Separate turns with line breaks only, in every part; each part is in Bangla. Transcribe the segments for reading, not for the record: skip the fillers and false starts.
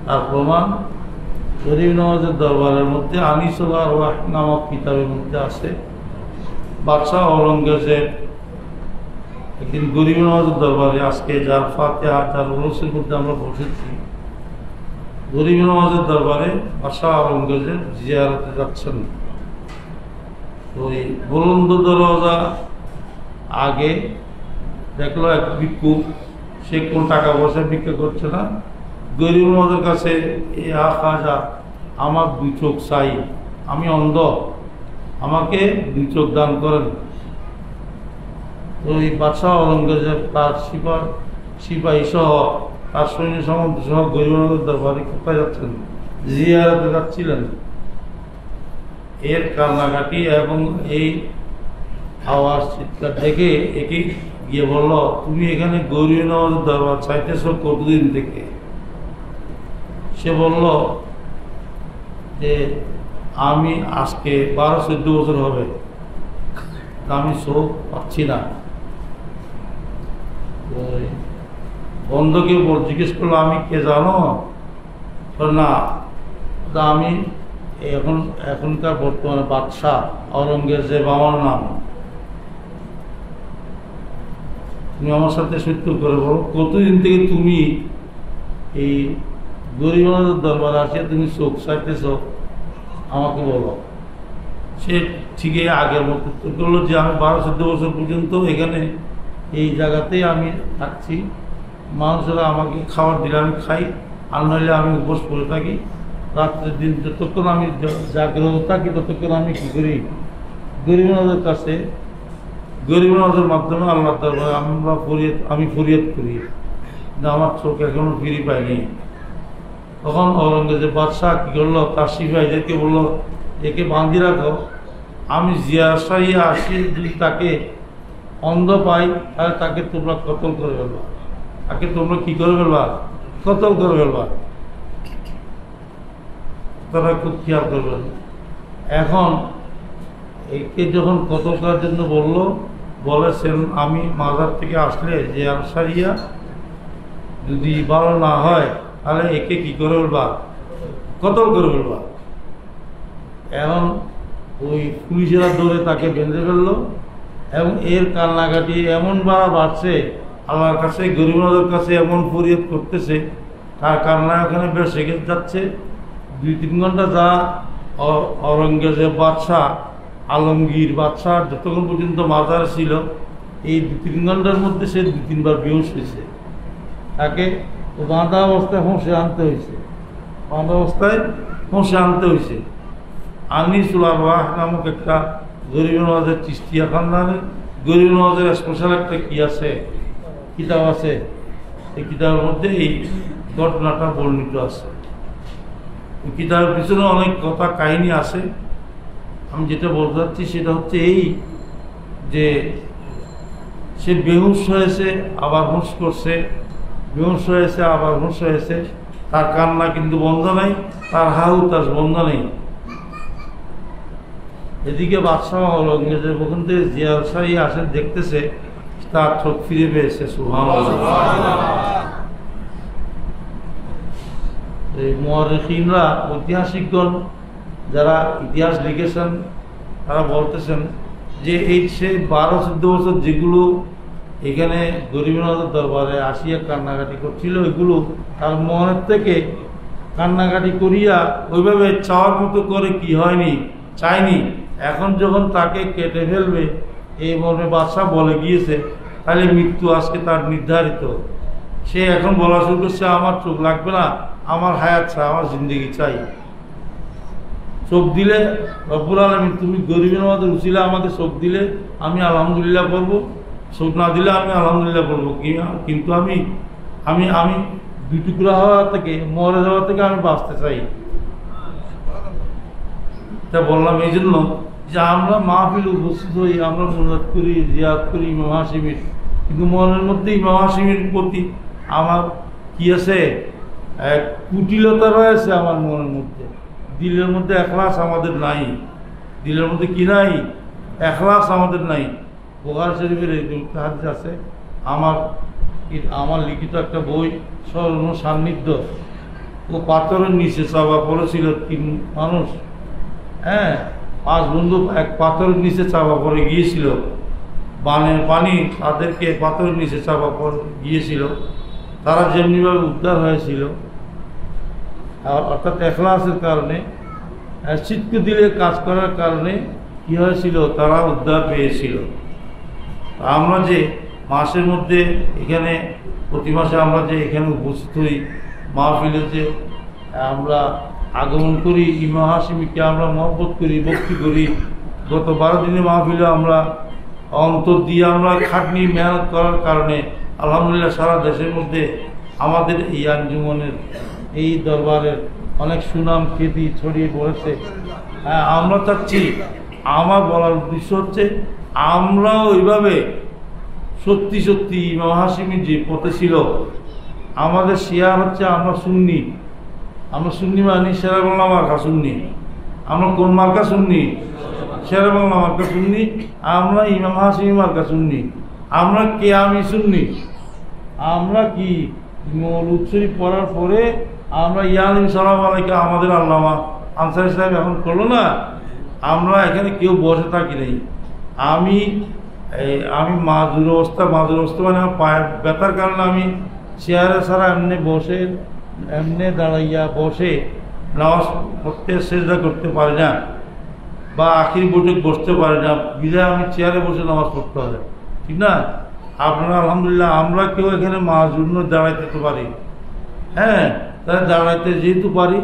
তার প্রমাণ গরিব নওয়াজের দরবারের মধ্যে আনিসুল আরওয়াহ নামক কিতাবের মধ্যে আছে বাদশাহ আওরঙ্গজেব একদিন গরিব নওয়াজের দরবারে আজকে যার ফাতিহা যার উরুসের মধ্যে আমরা বসেছি গরিব নওয়াজের দরবারে বাদশাহ আওরঙ্গজেব জিয়ারতে যাচ্ছেন। তো এই বুলন্দ দরজা আগে দেখলো এক ভিক্ষুক, সে কোন টাকা পয়সা ভিক্ষা করছে না, গরিব নওয়াজের কাছে এ খাজা আমার 2 চোখ চাই, আমি অন্ধ, আমাকে 2 চোখ দান করেন। তো এই বাদশাহ আওরঙ্গজেব তার সিপাহী সহ তার সৈন্য সামন্ত সহ গরিব নওয়াজের দরবারে কোথায় যাচ্ছেন? জিয়ারতে যাচ্ছিলেন। এর কান্নাকাটি এবং এই আওয়াজ চিৎকার দেখে একে গিয়ে বলল, তুমি এখানে গরিব নওয়াজের দরবার চাইতেছ কতদিন থেকে? সে বলল যে আমি আজকে 12-14 বছর হবে, আমি চোখ পাচ্ছি না। বন্ধুকে জিজ্ঞেস করলো, আমি কে জানো? না, আমি এখনকার বর্তমানে বাদশাহ আওরঙ্গজেব আমার নাম, তুমি আমার সাথে সত্য করে বলো কতদিন থেকে তুমি এই গরিব নওয়াজের দরবারে আসিয়া তুমি চোখ চাইতেছ, আমাকে বলো। সে ঠিকই আগের মতো করলো যে আমি 12-14 বছর পর্যন্ত এখানে এই জায়গাতেই আমি থাকছি, মানুষেরা আমাকে খাবার দিলে আমি খাই, আর নইলে আমি উপোস করে থাকি, রাত্রের দিন যতক্ষণ আমি জাগ্রত থাকি ততক্ষণ আমি কী করি? গরিব নওয়াজের কাছে, গরিব নওয়াজের মাধ্যমে আল্লাহ দরবারে আমি ফরিয়াদ করি যে আমার চোখ এখনো ফিরে পাইনি। তখন আওরঙ্গজেব বাদশাহ কী করলো, তার সিপাহীদেরকে বললো, একে বাঁধি রাখো, আমি জিয়ারসাইয়া আসি, যদি তাকে অন্ধ পাই তাহলে তাকে তোমরা কতল করে ফেলবা, তাকে তোমরা কী করে ফেলবা? কতল করে ফেলবা। তারা খুব খেয়াল করবেন। এখন একে যখন কতল করার জন্য বলেছেন, আমি মাজার থেকে আসলে জিয়ারসাইয়া যদি ভালো না হয় তাহলে একে কি করে ফেলবা? কতল করে ফেলবা। এখন ওই পুলিশেরা দৌড়ে তাকে বেঁধে ফেললো এবং এর কান্নাকাটি এমন বাড়ছে, আল্লাহর কাছে গরিব নওয়াজের কাছে এমন ফরিয়াদ করতেছে, তার কান্না ওখানে বেশ শেখে যাচ্ছে। 2-3 ঘন্টা যা আওরঙ্গজেব বাদশাহ আলমগীর বাদশাহ যতক্ষণ পর্যন্ত মাজার ছিল, এই 2-3 ঘন্টার মধ্যে সে 2-3 বার বেহুশ হয়েছে। তাকে বাঁধা অবস্থায় হোঁসে আনতে হয়েছে, আনিসুল আরওয়াহ নামক একটা গরিব নওয়াজের চিশতিয়া খানদানের গরিব নওয়াজের স্পেশাল একটা কিতাব আছে। এই কিতাবের মধ্যে এই ঘটনাটা বর্ণিত আছে। এই কিতাবের পিছনে অনেক কথা কাহিনী আছে। আমি যেটা বলতে চাচ্ছি সেটা হচ্ছে এই যে সে বেহুশ হয়েছে আবার হুঁশ করছে, বেহুশ হয়েছে আবার হুঁশ হয়েছে, তার কান্না কিন্তু বন্ধ নেই, তার হাহুতাশ বন্ধ নেই। এদিকে বাদশাহ আওরঙ্গজেব ওখান থেকে জিয়ারসাই আসে, দেখতেছে তার চোখ ফিরে পেয়েছে। সুবহানাল্লাহ। এই মুআররিখিনরা, ঐতিহাসিকগণ যারা ইতিহাস লিখেছেন, তারা বলতেছেন যে এই সে 12-14 বছর যেগুলো এখানে গরিব নওয়াজের দরবারে আসিয়া কান্নাকাটি করছিল, এগুলো তার মনের থেকে কান্নাকাটি করিয়া ওইভাবে চাওয়ার মতো করে কি হয়নি, চায়নি। এখন যখন তাকে কেটে ফেলবে এই মর্মে বাদশাহ বলে গিয়েছে, তাহলে মৃত্যু আজকে তার নির্ধারিত। সে এখন বলা শুরু করছে, আমার চোখ লাগবে না, আমার হায়াত চাই, আমার জিন্দগি চাই। চোখ দিলে রব্বুল আলামিন, তুমি গরিব নওয়াজের উসিলা আমাকে চোখ দিলে আমি আলহামদুলিল্লাহ বলবো, চোখ না দিলে আমি আলহামদুলিল্লাহ বলবো, কিন্তু আমি আমি আমি 2 টুকরা হওয়া থেকে, মরে যাওয়া থেকে আমি বাঁচতে চাই। তা বললাম এই জন্য যে আমরা মাহফিল উপস্থিত হই, আমরা মুনাজাত করি, জিয়ারত করি ইমাম হাশিমের, কিন্তু মনের মধ্যে ইমাম হাশিমের প্রতি আমার কি আছে, এক কুটিলতা রয়েছে আমার মনের মধ্যে। দিলের মধ্যে এখলাস আমাদের নাই, দিলের মধ্যে কি নাই, এখলাস আমাদের নাই। বুখারী শরীফের হাদিস আছে, আমার লিখিত একটা বই স্মরণ সান্নিধ্য, ও পাথরের নিচে চাপা পড়েছিল 3 মানুষ। হ্যাঁ, 5 বন্ধু এক পাথরের নিচে চাপা পড়ে গিয়েছিল, বানের পানি তাদেরকে পাথরের নিচে চাপা পড়ে গিয়েছিল, তারা যেমনিভাবে উদ্ধার হয়েছিল, অর্থাৎ এখলাসের কারণে, সিদ্ক দিলে কাজ করার কারণে কি হয়েছিল, তারা উদ্ধার পেয়েছিল। আমরা যে মাসের মধ্যে এখানে প্রতি মাসে আমরা যে এখানে উপস্থিত হই, মাহফিলে যে আমরা আগমন করি, ইমাম হাশিমিকে আমরা মহব্বত করি, ভক্তি করি, গত 12 দিনের মাহফিলে আমরা অন্তর দিয়ে আমরা খাটনি মেহনত করার কারণে আলহামদুলিল্লাহ সারা দেশের মধ্যে আমাদের এই আঞ্জুমনের এই দরবারের অনেক সুনাম খ্যাতি ছড়িয়ে পড়েছে। হ্যাঁ, আমরা চাচ্ছি, আমার বলার উদ্দেশ্য হচ্ছে আমরা ওইভাবে সত্যি সত্যি ইমাম হাশিমি যে পথে ছিল, আমাদের শিয়ার হচ্ছে আমরা সুন্নি মানি শেরে বাংলা মার্কা সুন্নি। আমরা কোন মার্কা সুন্নি? শেরে বাংলা মার্কা সুন্নি। আমরা ইমাম হাশিমি মার্কা সুন্নি। আমরা কে? আমি সুন্নি। আমরা কি মৌলুদ শরীফ পড়ার পরে আমরা ইয়ালিম সালাম আলাইকা আমাদের আল্লামা আনসারী সাহেব এখন করলো না, আমরা এখানে কেউ বসে থাকি নাই। আমি মাদুর অবস্থা মানে আমার পায়ের ব্যথার কারণে আমি চেয়ারে ছাড়া এমনি দাঁড়াইয়া বসে নামাজ পড়তে সেজদা করতে পারি না, বা আখির বৈঠক বসতে পারি না, বিধায় আমি চেয়ারে বসে নামাজ পড়তে হবে, ঠিক না? আপনারা আলহামদুলিল্লাহ আমরা কেউ এখানে মাদুর দাঁড়াইতে তো পারি। হ্যাঁ, তাহলে দাঁড়াইতে যেহেতু পারি,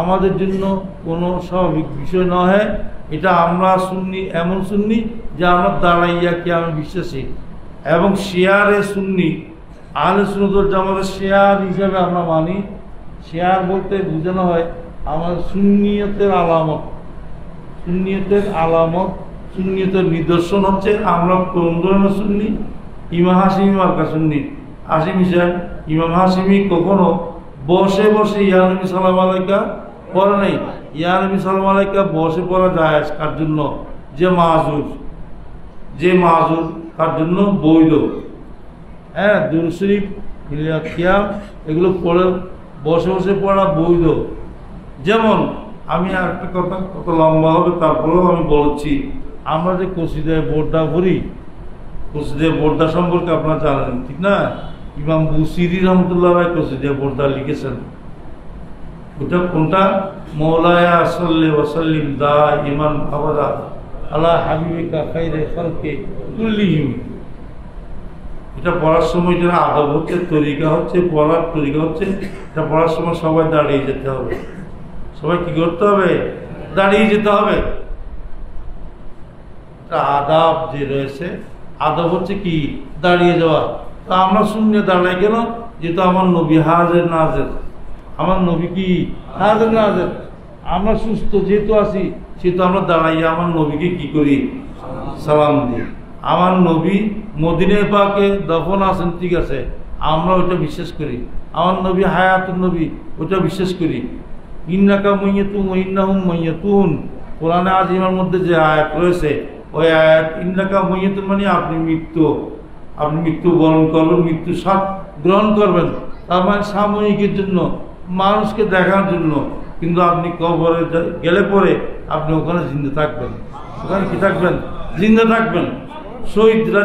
আমাদের জন্য কোনো স্বাভাবিক বিষয় নয়। এটা আমরা সুন্নি, এমন সুন্নি যে আমরা দাঁড়াইয়া কি আমি বিশ্বাসী, এবং শেয়ারে সুন্নি আহলে সুন্নাত ওয়াল জামাতের শেয়ার হিসাবে আমরা মানি। শেয়ার বলতে বোঝানো হয় আমাদের সুন্নিয়তের সুন্নিয়তের নিদর্শন হচ্ছে আমরা কোন ধরনের সুন্নি? ইমাম হাশিমি মার্কা সুন্নি। হাশিমি সাহেব, ইমাম হাশিমি কখনো বসে বসে ইয়া নবী সাল্লাল্লাহু আলাইহি পড়ে নাই। ইয়া নবী সাল্লাল্লাহু আলাইহি বসে পড়া যায় কার জন্য? যে মাযুর তার জন্য বৈধ। হ্যাঁ, দুরূদ শরীফ, কিয়াম এগুলো পড়ে বসে বসে পড়া বৈধ। যেমন আমি আরেকটা কথা, কত লম্বা হবে তারপরেও আমি বলছি, আমরা যে কসিদায়ে বোরদা পড়ি, কসিদায়ে বোরদা সম্পর্কে আপনারা জানেন, ঠিক না? ইমাম বুসিরি রহমতুল্লাহ রায় কসিদায়ে বোরদা লিখেছেন। ওটা কোনটা? মওলায়া সাল্লি ওয়া সাল্লিম দাইমান আবাদা আলা হাবিবিকা খাইরে খালকি কুল্লিহিম। এটা পড়ার সময় যেটা আদব হচ্ছে, পড়ার তরিকা হচ্ছে, এটা পড়ার সময় সবাই দাঁড়িয়ে যেতে হবে। সবাই কি করতে হবে? দাঁড়িয়ে যেতে হবে। আদাব যে রয়েছে, আদব হচ্ছে কি? দাঁড়িয়ে যাওয়া। তা আমরা শূন্য দাঁড়াই কেন? যেহেতু আমার নবী হাজির নাজির, আমার নবী কি হাজির নাজির, আমরা সুস্থ যেহেতু আছি, সেহেতু আমরা দাঁড়াইয়া আমার নবীকে কি করি? সালাম দিই। আমার নবী মদিনায় পাকে দফন আছেন, ঠিক আছে, আমরা ওইটা বিশ্বাস করি। আমার নবী হায়াতুন নবী, ওইটা বিশ্বাস করি। ইন্নাকা মাইয়াতুন ওয়া ইন্নাহুম মাইয়াতুন, কোরআনে আজিমের মধ্যে যে আয়াত রয়েছে, ওই আয়াত ইন্নাকা মাইয়াতুন মানে আপনি মৃত্যু বরণ করবেন, মৃত্যু স্বাদ গ্রহণ করবেন। তার মানে সাময়িকের জন্য, মানুষকে দেখার জন্য, কিন্তু আপনি কবরে গেলে পরে আপনি ওখানে জিন্দা থাকবেন। ওখানে কি থাকবেন? জিন্দা থাকবেন। শহীদরা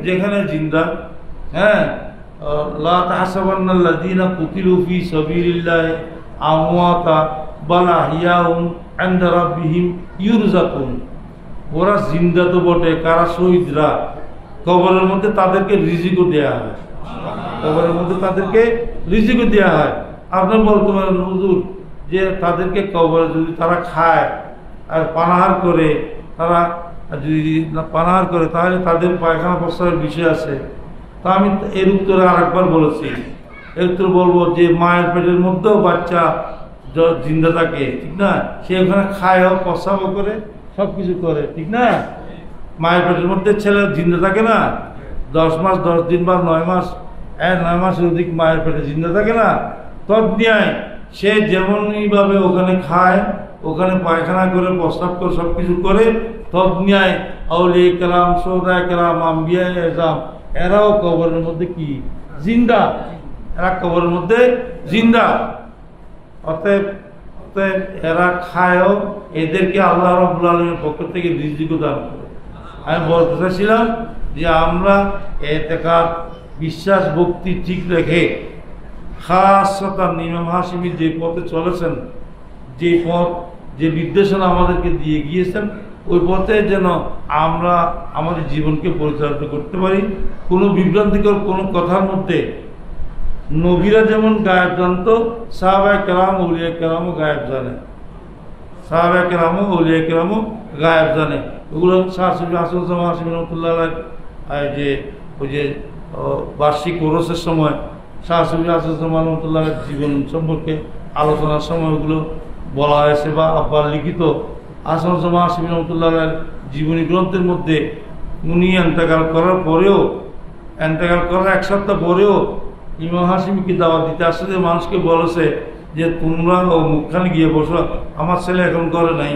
যেখানে জিন্দা, হ্যাঁ, লা তাহসাবান্নাল্লাযীনা কুতিলু ফী সাবিলিল্লাহি আমওয়াতা বাল আহইয়াউন ইনদা রাব্বিহিম ইউরযাকুন। ওরা জিন্দা তো বটে, কারা? শহীদরা। কবরের মধ্যে তাদেরকে রিজিকও দেয়া হয়, কবরের মধ্যে তাদেরকে রিজিকও দেয়া হয়। আপনার বলতে পারেন হুজুর যে তাদেরকে কবরে যদি তারা খায় আর পানাহার করে, তারা যদি পানাহার করে, তাহলে তাদের পায়খানা প্রস্রাবের বিষয় আছে। তা আমি এর উত্তরে আরেকবার বলেছি, এর উত্তরে বলবো যে মায়ের পেটের মধ্যেও বাচ্চা জিন্দা থাকে, ঠিক না? সে ওখানে খায়ও, প্রস্রাবও করে, সব কিছু করে, ঠিক না? মায়ের পেটের মধ্যে ছেলে জিন্দা থাকে না? 10 মাস 10 দিন বা 9 মাস, 9 মাসের অধিক মায়ের পেটে জিন্দা থাকে না? তদ্ন্যায় সে যেমনইভাবে ওখানে খায়, ওখানে পায়খানা করে, প্রস্রাব করে, সব কিছু করে, তদ্ন্যায় আউলিয়া কেরাম, সোহদা কেরাম, আম্বিয়া এজাম, এরাও কবরের মধ্যে কি? জিন্দা। এরা কবরের মধ্যে জিন্দা। অতএব অতএব এরা খায়ও, এদেরকে আল্লাহ রাব্বুল আলামিনের পক্ষ থেকে রিজিক দান করে। আমি বলতে চাইছিলাম যে আমরা ইতিকাদ বিশ্বাস ভক্তি ঠিক রেখে খাসতান ইমাম হাশিমি যে পথে চলেছেন, যে পথ যে নির্দেশনা আমাদেরকে দিয়ে গিয়েছেন, ওই পথে যেন আমরা আমাদের জীবনকে পরিচালিত করতে পারি। কোনো বিভ্রান্তিকর কোনো কথার মধ্যে নবীরা যেমন গায়েব জানতো, সাহাবায়ে কেরাম আউলিয়া কেরামও গায়েব জানে, সাহাবায়ে কেরামও আউলিয়া কেরামও গায়েব জানে। ওগুলো শাহ সুফি হাসান হাশিমি রহমাতুল্লাহ আলাইহি যে ওই যে বার্ষিক ওরসের সময় শাহ সুফি হাসান রহমাতুল্লাহ জীবন সম্পর্কে আলোচনার সময় ওগুলো বলা হয়েছে, বা আব্বার লিখিত হাসান হাশিমি রহমাতুল্লাহ জীবনী গ্রন্থের মধ্যে উনি এন্তেকাল করার পরেও, এন্তেকাল করার এক সপ্তাহ পরেও ইমাম হাশিমিকে দাওয়াত দিতে আসছে, মানুষকে বলেছে যে তোমরা ও মুখখানে গিয়ে বসো, আমার ছেলে এখন করে নাই,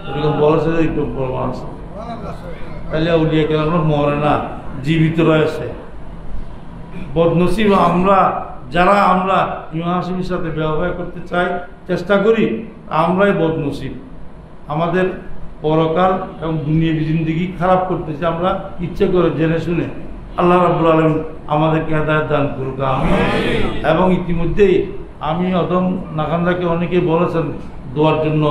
এরকম বলেছে। একটু প্রমাণ আছে, তাহলে উলিয়া কেরাম মরে না, জীবিত রয়েছে। বদনসিব আমরা যারা আমরা ইমাম হাশিমির সাথে ব্যবহার করতে চাই, চেষ্টা করি, আমরাই বদনসিব। আমাদের পরকাল এবং দুনিয়াবী জিন্দেগি খারাপ করতেছি আমরা ইচ্ছে করে জেনে শুনে। আল্লাহ রাব্বুল আলামিন আমাদেরকে হেদায়েত দান করুক, আমিন। এবং ইতিমধ্যেই আমি অদম নাকান্দাকে অনেকে বলেছেন দোয়ার জন্য,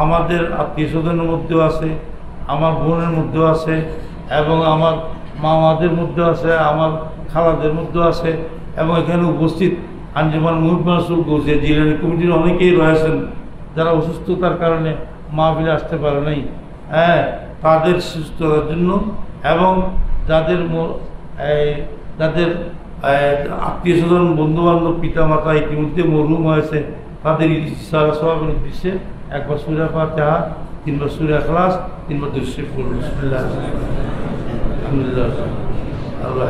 আমাদের আত্মীয় স্বজনের মধ্যেও আছে, আমার বোনের মধ্যেও আছে, এবং আমার মামাদের মধ্যেও আছে, আমার খালাদের মধ্যেও আছে, এবং এখানে উপস্থিত আঞ্জুমান মুহিব রাসূল গৌসিয়া জিলানী কমিটির অনেকেই রয়েছেন যারা অসুস্থতার কারণে মাহফিলে আসতে পারে নাই। হ্যাঁ, তাদের সুস্থতার জন্য, এবং যাদের যাদের আত্মীয় স্বজন বন্ধু বান্ধব পিতা মাতা ইতিমধ্যে মরহুম হয়েছে, তাদের সওয়াবের উদ্দেশ্যে একবার সূরা ফাতিহা, 3 বার সূরা ইখলাস, 3 বার দুরূদ শরীফ পড়ুন। বিসমিল্লাহ, আলহামদুলিল্লাহ, আল্লাহ